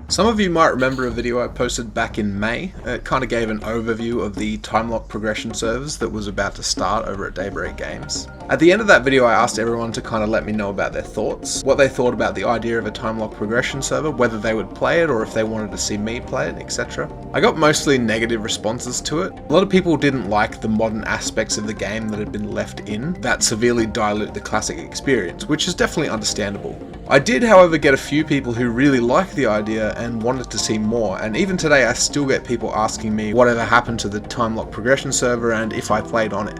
Some of you might remember a video I posted back in May. It kind of gave an overview of the time lock progression servers that was about to start over at Daybreak Games. At the end of that video I asked everyone to kind of let me know about their thoughts, what they thought about the idea of a time lock progression server, whether they would play it or if they wanted to see me play it, etc. I got mostly negative responses to it. A lot of people didn't like the modern aspects of the game that had been left in that severely dilute the classic experience, which is definitely understandable. I did, however, get a few people who really liked the idea and wanted to see more, and even today I still get people asking me whatever happened to the time lock progression server and if I played on it.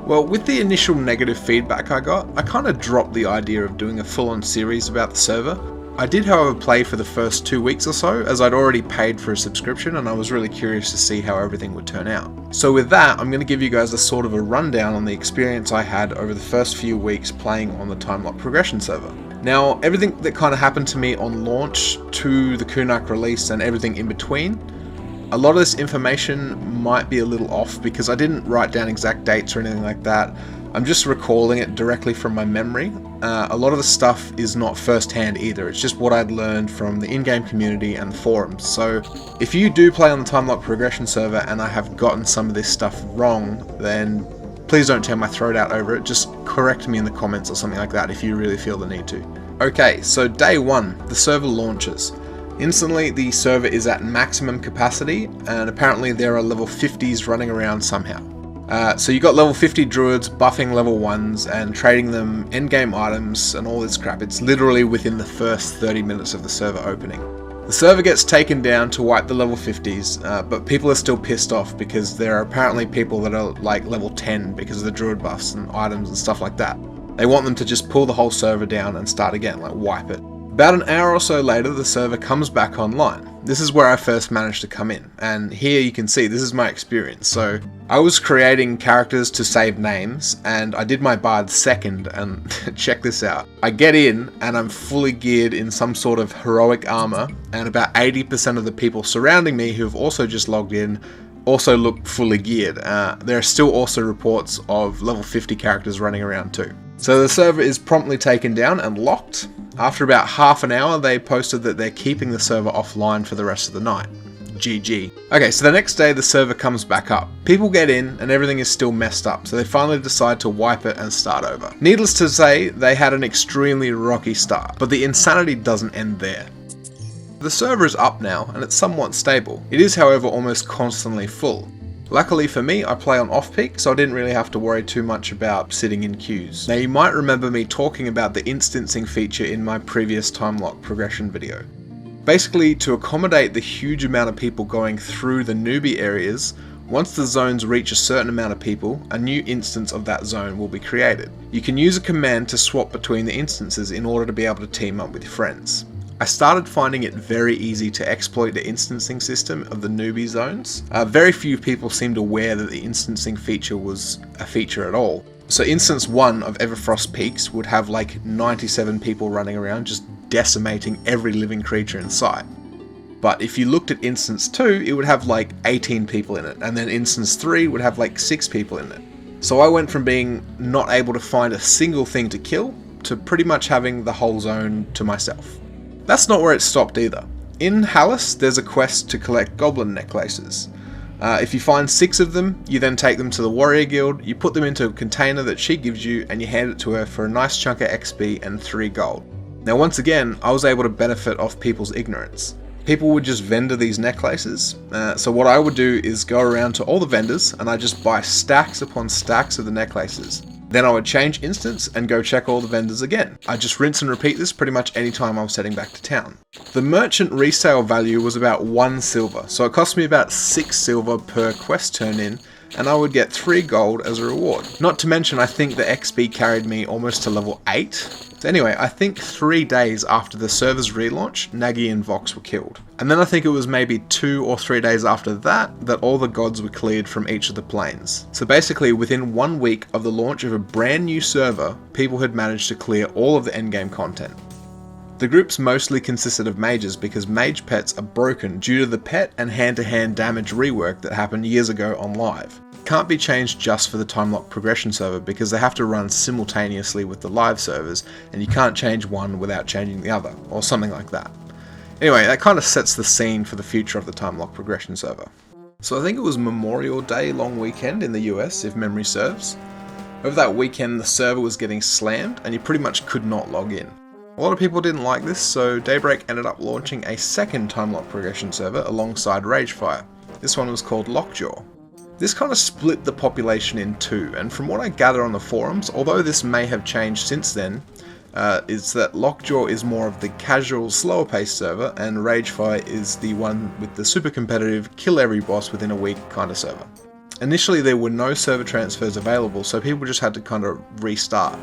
Well, with the initial negative feedback I got, I kind of dropped the idea of doing a full-on series about the server. I did, however, play for the first 2 weeks or so, as I'd already paid for a subscription and I was really curious to see how everything would turn out. So with that, I'm going to give you guys a sort of a rundown on the experience I had over the first few weeks playing on the time lock progression server. Now, everything that kind of happened to me on launch to the Kunark release and everything in between, a lot of this information might be a little off because I didn't write down exact dates or anything like that. I'm just recalling it directly from my memory. A lot of the stuff is not first-hand either, it's just what I'd learned from the in-game community and the forums. So if you do play on the time lock progression server and I have gotten some of this stuff wrong, then please don't tear my throat out over it, just correct me in the comments or something like that if you really feel the need to. Okay, so day one, the server launches. Instantly, the server is at maximum capacity, and apparently there are level 50s running around somehow. So you got level 50 druids buffing level 1s and trading them endgame items and all this crap. It's literally within the first 30 minutes of the server opening. The server gets taken down to wipe the level 50s, but people are still pissed off because there are apparently people that are like level 10 because of the druid buffs and items and stuff like that. They want them to just pull the whole server down and start again, like wipe it. About an hour or so later, the server comes back online. This is where I first managed to come in, and here you can see this is my experience. So I was creating characters to save names, and I did my bard second, and check this out. I get in and I'm fully geared in some sort of heroic armor, and about 80% of the people surrounding me who've also just logged in also look fully geared. There are still also reports of level 50 characters running around too. So the server is promptly taken down and locked. After about half an hour, they posted that they're keeping the server offline for the rest of the night. GG. Okay, so the next day the server comes back up. People get in and everything is still messed up, so they finally decide to wipe it and start over. Needless to say, they had an extremely rocky start, but the insanity doesn't end there. The server is up now and it's somewhat stable. It is, however, almost constantly full. Luckily for me, I play on off-peak, so I didn't really have to worry too much about sitting in queues. Now you might remember me talking about the instancing feature in my previous time lock progression video. Basically, to accommodate the huge amount of people going through the newbie areas, once the zones reach a certain amount of people, a new instance of that zone will be created. You can use a command to swap between the instances in order to be able to team up with your friends. I started finding it very easy to exploit the instancing system of the newbie zones. Very few people seemed aware that the instancing feature was a feature at all. So instance 1 of Everfrost Peaks would have like 97 people running around just decimating every living creature in sight. But if you looked at instance 2, it would have like 18 people in it, and then instance 3 would have like 6 people in it. So I went from being not able to find a single thing to kill to pretty much having the whole zone to myself. That's not where it stopped either. In Hallis, there's a quest to collect goblin necklaces. If you find 6 of them, you then take them to the warrior guild, you put them into a container that she gives you, and you hand it to her for a nice chunk of XP and 3 gold. Now once again, I was able to benefit off people's ignorance. People would just vendor these necklaces, so what I would do is go around to all the vendors and I just buy stacks upon stacks of the necklaces. Then I would change instance and go check all the vendors again. I just rinse and repeat this pretty much any time I was heading back to town. The merchant resale value was about 1 silver, so it cost me about 6 silver per quest turn in, and I would get 3 gold as a reward. Not to mention, I think the XP carried me almost to level 8. So anyway, I think 3 days after the server's relaunch, Nagi and Vox were killed. And then I think it was maybe 2 or 3 days after that all the gods were cleared from each of the planes. So basically, within 1 week of the launch of a brand new server, people had managed to clear all of the endgame content. The groups mostly consisted of mages because mage pets are broken due to the pet and hand-to-hand damage rework that happened years ago on live. Can't be changed just for the time lock progression server because they have to run simultaneously with the live servers and you can't change one without changing the other, or something like that. Anyway, that kind of sets the scene for the future of the time lock progression server. So I think it was Memorial Day long weekend in the US, if memory serves. Over that weekend the server was getting slammed and you pretty much could not log in. A lot of people didn't like this, so Daybreak ended up launching a second time lock progression server alongside Ragefire. This one was called Lockjaw. This kind of split the population in two, and from what I gather on the forums, although this may have changed since then, is that Lockjaw is more of the casual, slower paced server, and Ragefire is the one with the super competitive, kill every boss within a week kind of server. Initially there were no server transfers available, so people just had to kind of restart.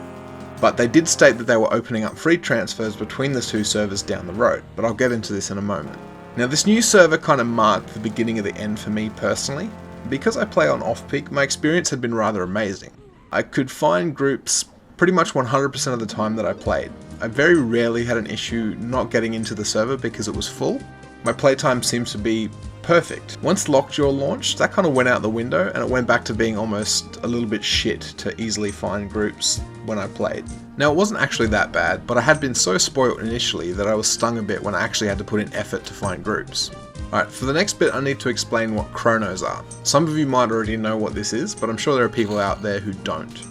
But they did state that they were opening up free transfers between the two servers down the road, but I'll get into this in a moment. Now this new server kind of marked the beginning of the end for me personally. Because I play on off-peak, my experience had been rather amazing. I could find groups pretty much 100% of the time that I played. I very rarely had an issue not getting into the server because it was full. My playtime seems to be perfect. Once Lockjaw launched, that kind of went out the window and it went back to being almost a little bit shit to easily find groups when I played. Now it wasn't actually that bad, but I had been so spoiled initially that I was stung a bit when I actually had to put in effort to find groups. Alright, for the next bit I need to explain what chronos are. Some of you might already know what this is, but I'm sure there are people out there who don't.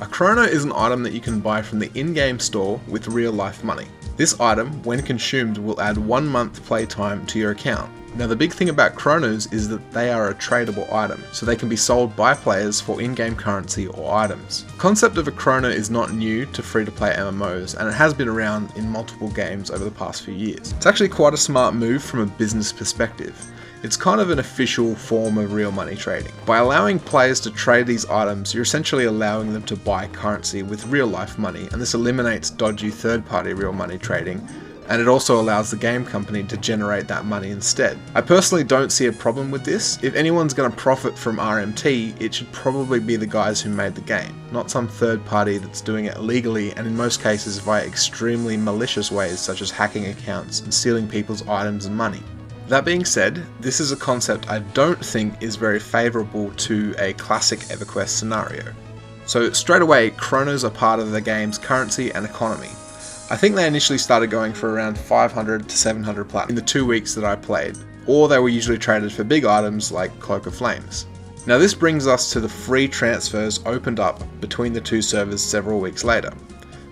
A chrono is an item that you can buy from the in-game store with real life money. This item, when consumed, will add 1 month playtime to your account. Now the big thing about chronos is that they are a tradable item, so they can be sold by players for in-game currency or items. The concept of a chrono is not new to free-to-play MMOs, and it has been around in multiple games over the past few years. It's actually quite a smart move from a business perspective. It's kind of an official form of real money trading. By allowing players to trade these items, you're essentially allowing them to buy currency with real life money, and this eliminates dodgy third-party real money trading, and it also allows the game company to generate that money instead. I personally don't see a problem with this. If anyone's going to profit from RMT, it should probably be the guys who made the game, not some third party that's doing it illegally and in most cases via extremely malicious ways such as hacking accounts and stealing people's items and money. That being said, this is a concept I don't think is very favourable to a classic EverQuest scenario. So straight away, chronos are part of the game's currency and economy. I think they initially started going for around 500 to 700 platinum in the 2 weeks that I played, or they were usually traded for big items like Cloak of Flames. Now this brings us to the free transfers opened up between the two servers several weeks later.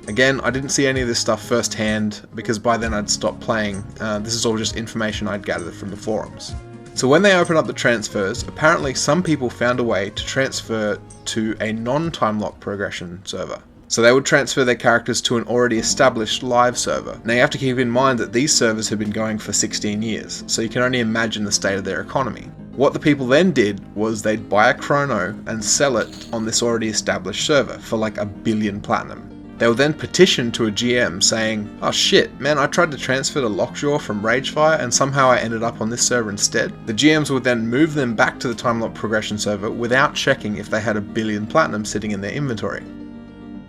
Again, I didn't see any of this stuff firsthand because by then I'd stopped playing. This is all just information I'd gathered from the forums. So when they opened up the transfers, apparently some people found a way to transfer to a non-time lock progression server. So they would transfer their characters to an already established live server. Now you have to keep in mind that these servers have been going for 16 years, so you can only imagine the state of their economy. What the people then did was they'd buy a chrono and sell it on this already established server for like 1 billion platinum. They would then petition to a GM saying, "Oh shit, man, I tried to transfer to Lockjaw from Ragefire and somehow I ended up on this server instead." The GMs would then move them back to the time lock progression server without checking if they had 1 billion platinum sitting in their inventory.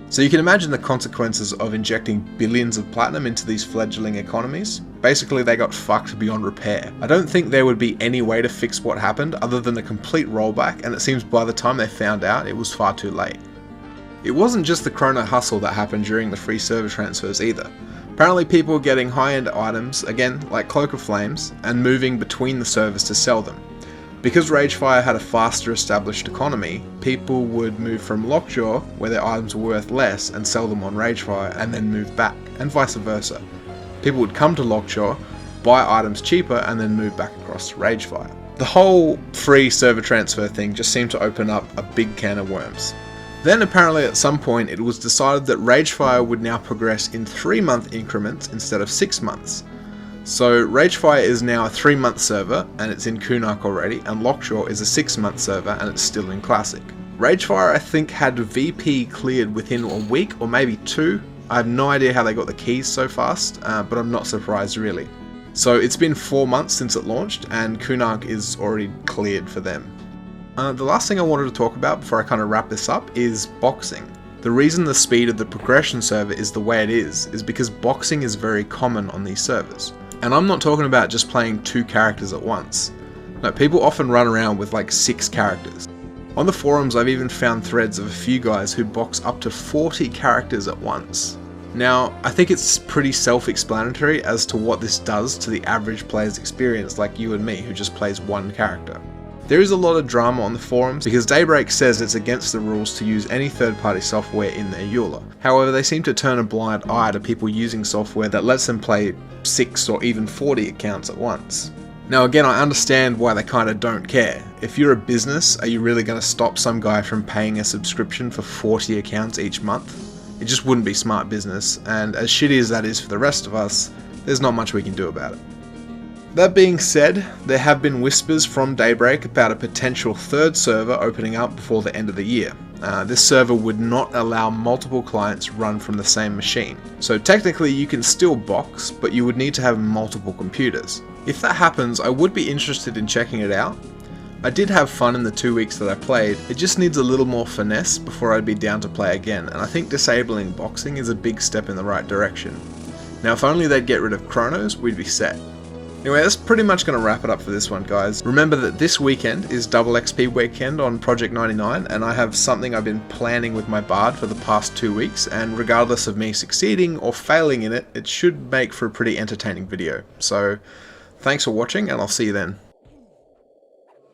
So you can imagine the consequences of injecting billions of platinum into these fledgling economies. Basically they got fucked beyond repair. I don't think there would be any way to fix what happened other than a complete rollback, and it seems by the time they found out it was far too late. It wasn't just the chrono hustle that happened during the free server transfers either. Apparently people were getting high-end items, again like Cloak of Flames, and moving between the servers to sell them. Because Ragefire had a faster established economy, people would move from Lockjaw, where their items were worth less, and sell them on Ragefire and then move back, and vice versa. People would come to Lockjaw, buy items cheaper, and then move back across to Ragefire. The whole free server transfer thing just seemed to open up a big can of worms. Then apparently at some point it was decided that Ragefire would now progress in 3-month increments instead of 6 months. So Ragefire is now a 3-month server and it's in Kunark already, and Lockjaw is a 6-month server and it's still in Classic. Ragefire I think had VP cleared within a week or maybe 2. I have no idea how they got the keys so fast, but I'm not surprised really. So it's been 4 months since it launched and Kunark is already cleared for them. The last thing I wanted to talk about before I kind of wrap this up is boxing. The reason the speed of the progression server is the way it is because boxing is very common on these servers. And I'm not talking about just playing 2 characters at once. No, people often run around with like 6 characters. On the forums I've even found threads of a few guys who box up to 40 characters at once. Now, I think it's pretty self-explanatory as to what this does to the average player's experience like you and me who just plays one character. There is a lot of drama on the forums because Daybreak says it's against the rules to use any third-party software in their EULA. However, they seem to turn a blind eye to people using software that lets them play 6 or even 40 accounts at once. Now again, I understand why they kind of don't care. If you're a business, are you really going to stop some guy from paying a subscription for 40 accounts each month? It just wouldn't be smart business, and as shitty as that is for the rest of us, there's not much we can do about it. That being said, there have been whispers from Daybreak about a potential third server opening up before the end of the year. This server would not allow multiple clients run from the same machine. So technically you can still box, but you would need to have multiple computers. If that happens, I would be interested in checking it out. I did have fun in the 2 weeks that I played, it just needs a little more finesse before I'd be down to play again, and I think disabling boxing is a big step in the right direction. Now if only they'd get rid of chronos, we'd be set. Anyway, that's pretty much going to wrap it up for this one, guys. Remember that this weekend is Double XP weekend on Project 99, and I have something I've been planning with my bard for the past 2 weeks, and regardless of me succeeding or failing in it, it should make for a pretty entertaining video. So, thanks for watching, and I'll see you then.